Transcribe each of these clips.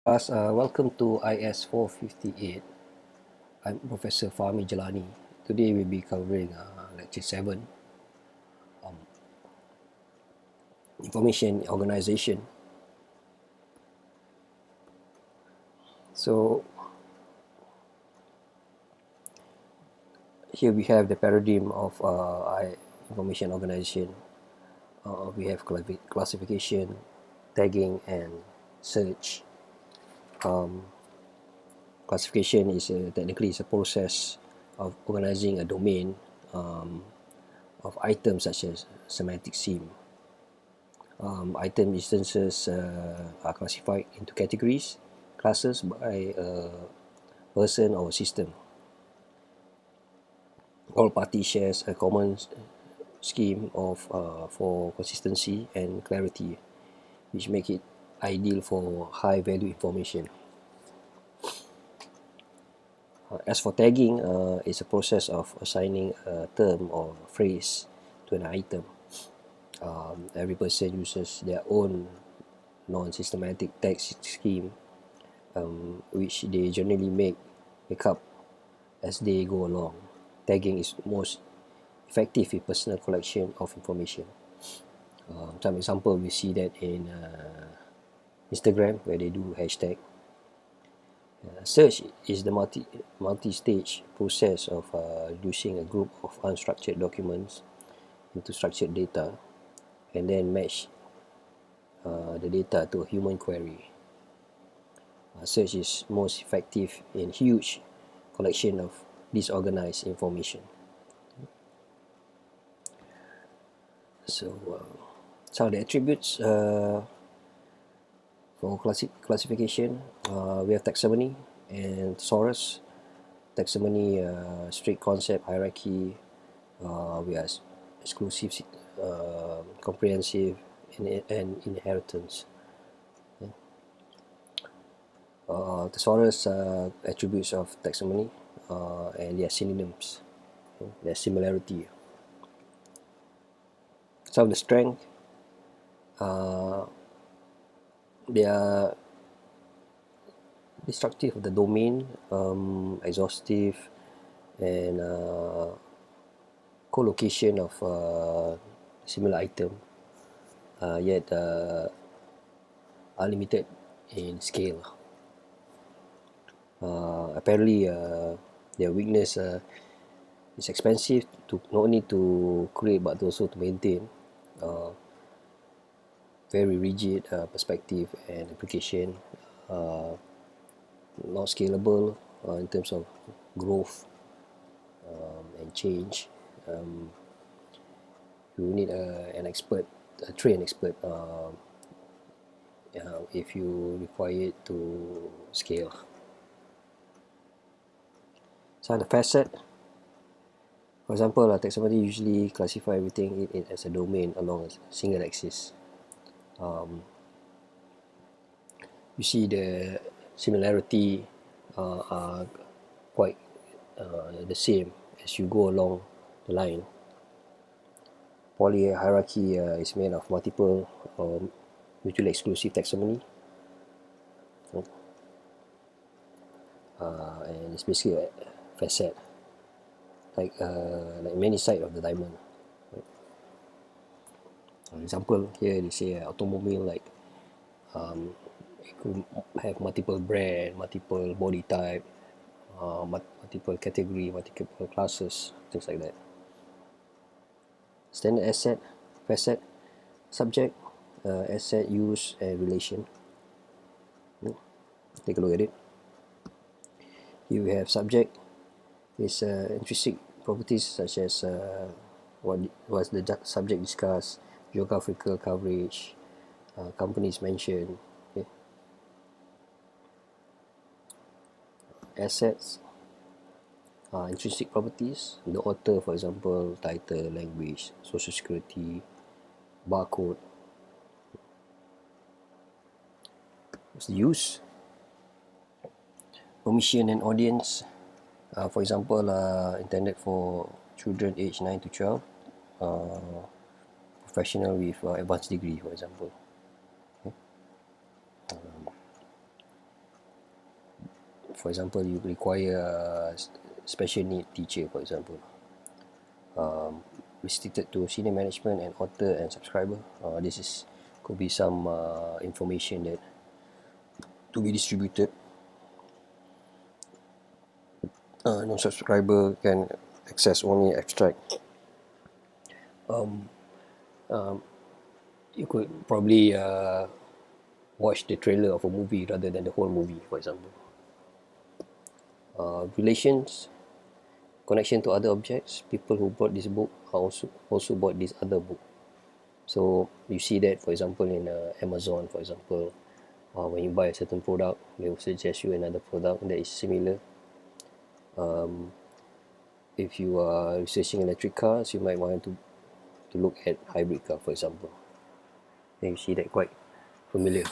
Welcome to Is458. I'm Professor Fahmi Jalani. Today we'll be covering Lecture 7, Information Organization. So here we have the paradigm of information organization. We have classification, tagging, and search. Classification is technically a process of organizing a domain of items such as semantic seam. Item instances are classified into categories, classes by a person or system. All parties shares a common scheme of for consistency and clarity, which make it ideal for high value information. As for tagging, it's a process of assigning a term or phrase to an item. Every person uses their own non-systematic tag scheme, which they generally make up as they go along. Tagging is most effective in personal collection of information. Some example, we see that in Instagram, where they do hashtag. Search is the multi-stage process of reducing a group of unstructured documents into structured data and then match the data to a human query. Search is most effective in huge collection of disorganized information. So some of the attributes for classification, we have taxonomy and thesaurus. Taxonomy, strict concept hierarchy. We have exclusive, comprehensive, and inheritance. Thesaurus, attributes of taxonomy, and their synonyms, their similarity. Some of the strength, they are destructive of the domain, exhaustive, and co-location of similar item, yet unlimited in scale. Apparently, their weakness is expensive to not only to create but also to maintain. Very rigid perspective and application, not scalable in terms of growth and change. You need an expert, a trained expert, if you require it to scale. So the facet, for example, taxonomy usually classify everything as a domain along a single axis. You see the similarity are quite the same as you go along the line. Polyhierarchy is made of multiple mutually exclusive taxonomy, and it's basically a facet, like many sides of the diamond. For example, here they say automobile, like it could have multiple brand, multiple body type, multiple category, multiple classes, things like that. Standard asset, facet, subject, asset, use, and relation. Take a look at it. Here we have subject. Is intrinsic properties such as what was the subject discussed, geographical coverage, companies mentioned. Okay. Assets, intrinsic properties, the author, for example, title, language, social security, barcode. What's the use? Permission and audience, for example, intended for children aged 9 to 12, professional with advanced degree, for example. Okay. For example, you require a special need teacher, for example, restricted to senior management and author and subscriber. This is could be some information that to be distributed. Non-subscriber can access only extract. You could probably watch the trailer of a movie rather than the whole movie, for example. Relations, connection to other objects. People who bought this book also bought this other book. So you see that, for example, in Amazon, for example, when you buy a certain product, they will suggest you another product that is similar. If you are researching electric cars, you might want to look at hybrid car, for example. And you see that quite familiar.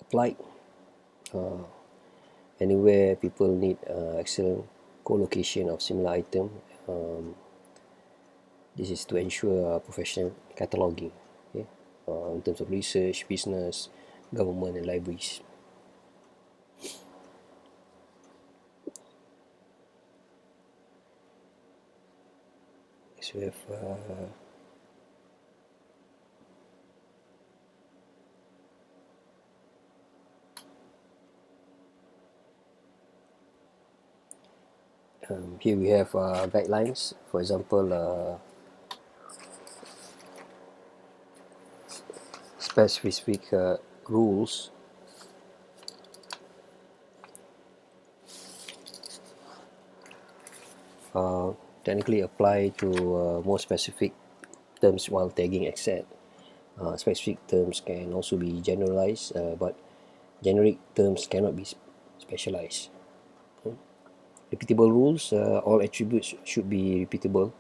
Applied, anywhere people need excellent co-location of similar item. This is to ensure professional cataloging, okay? In terms of research, business, government and libraries. So we have here we have guidelines. For example, specific rules technically apply to more specific terms while tagging except. Specific terms can also be generalized, but generic terms cannot be specialized. Repeatable rules, all attributes should be repeatable.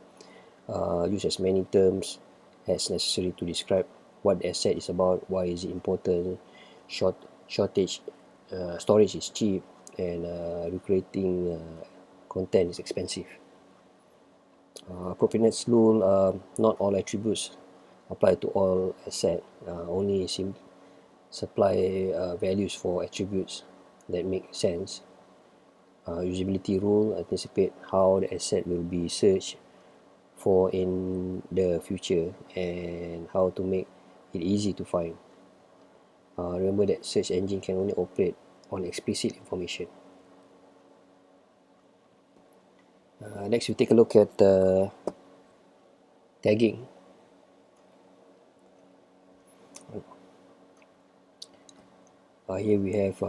Use as many terms as necessary to describe what the asset is about, why is it important, shortage, storage is cheap, and recreating content is expensive. Appropriateness rule, not all attributes apply to all assets, only supply values for attributes that make sense. Usability rule, anticipate how the asset will be searched for in the future and how to make it easy to find. Remember that search engine can only operate on explicit information. Next, we take a look at tagging. Here we have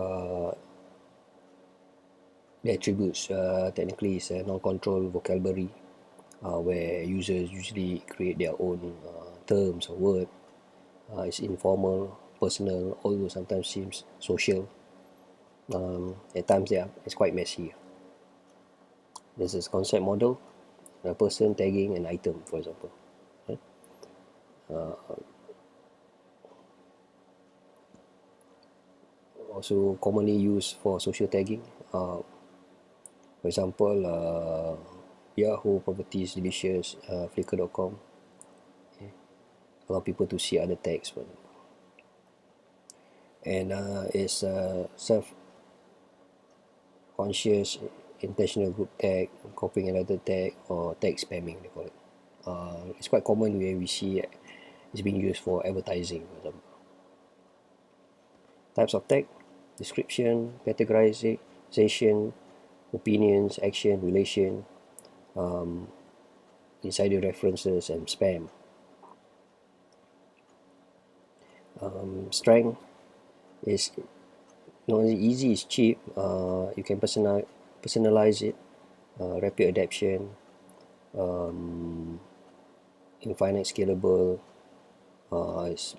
the attributes. Technically, it's a non-controlled vocabulary where users usually create their own terms or words. It's informal, personal, although sometimes seems social. At times, it's quite messy. This is concept model, a person tagging an item, for example. Also commonly used for social tagging. For example, Yahoo, Properties, Delicious, Flickr.com. Okay. Allow people to see other tags. And it's self-conscious, intentional group tag, copying another tag, or tag spamming, they call it. It's quite common where we see it's being used for advertising, for example. Types of tag: description, categorization, opinions, action, relation, insider references, and spam. Strength is not only easy, it's cheap. You can personalize it, rapid adaptation, infinite scalable, it's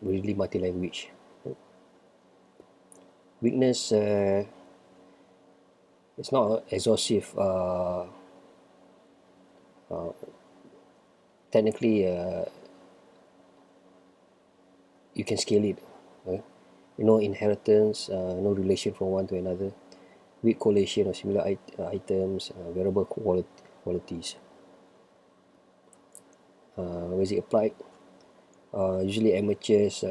really multi-language. Weakness, it's not exhaustive. Technically, you can scale it. No inheritance, no relation from one to another, weak correlation of similar items, variable qualities. Where is it applied? Usually amateurs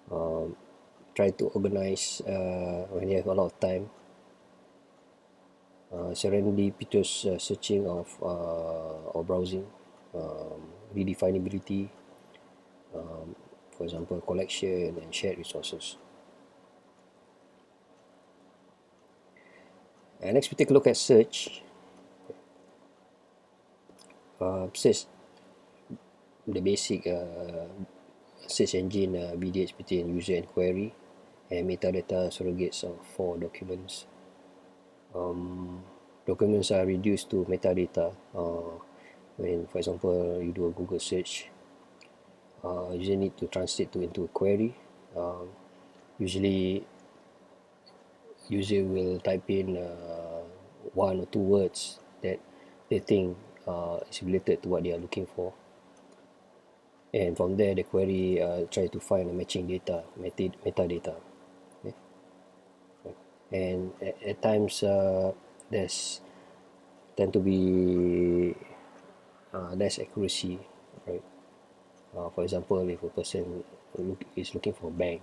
Try to organize when you have a lot of time. Serendipitous searching of or browsing, redefinability, for example, collection and shared resources. And next we take a look at search. Search, the basic search engine mediates between user and query, and metadata surrogates for documents. Documents are reduced to metadata when, for example, you do a Google search. You need to translate into a query. Usually user will type in one or two words that they think is related to what they are looking for, and from there the query try to find a matching data, metadata. Okay? And at times there's tend to be less accuracy, right? For example, if a person is looking for a bank,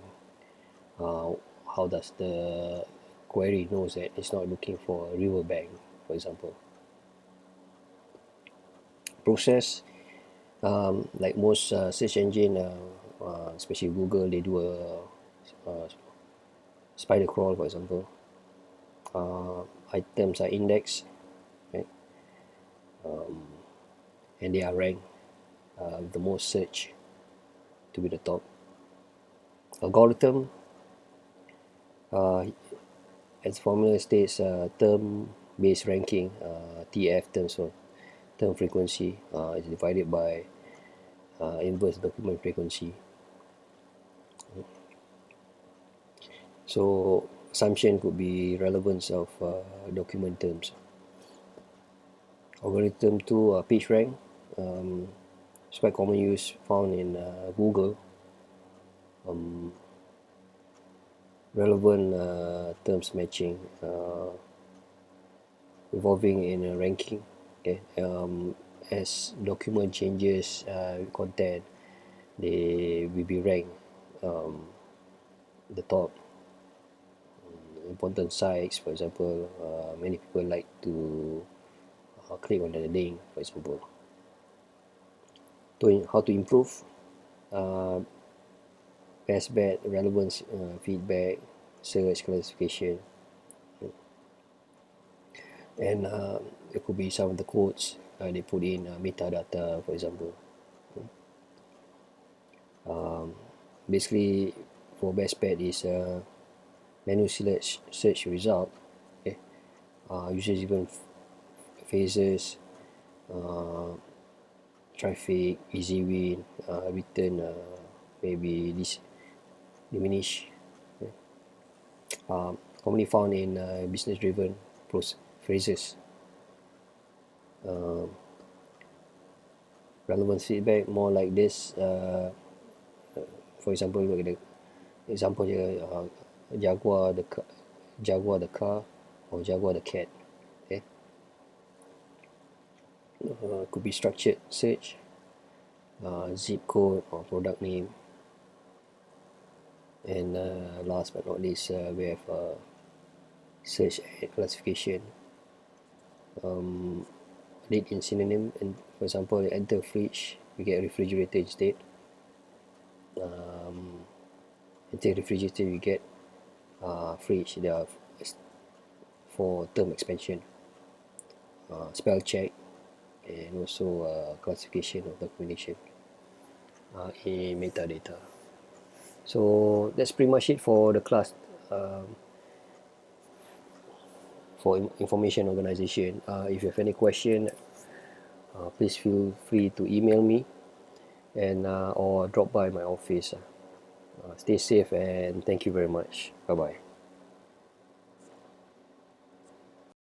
how does the query knows that it's not looking for a river bank, for example? Process, like most search engine, especially Google, they do a spider crawl, for example. Items are indexed, right? And they are ranked with the most search to be the top. Algorithm, as the formula states, term-based ranking, TF terms for term frequency, is divided by inverse document frequency. So assumption could be relevance of document terms. Algorithm 2, page rank, it's quite common use found in Google. Relevant terms matching, involving in a ranking. Okay, as document changes content, they will be ranked the top. Important sites, for example, many people like to click on the link, for example. How to improve, best bet, relevance, feedback, search, classification, and it could be some of the codes they put in metadata, for example. Basically, for best bet is menu select search result. Okay, uses even phases, traffic, easy win, return maybe diminish. Okay. Commonly found in business driven phrases. Relevance feedback more like this. For example, look at the example here, Jaguar the car, or Jaguar the cat. Okay. Could be structured search, zip code or product name, and last but not least, we have search and classification. Lead in synonym, and for example, you enter fridge, you get refrigerator instead. Enter refrigerator, you get fridge. There are for term expansion, spell check, and also classification of documentation in metadata. So that's pretty much it for the class for information organization. If you have any question, please feel free to email me and or drop by my office. Stay safe and thank you very much. Bye bye.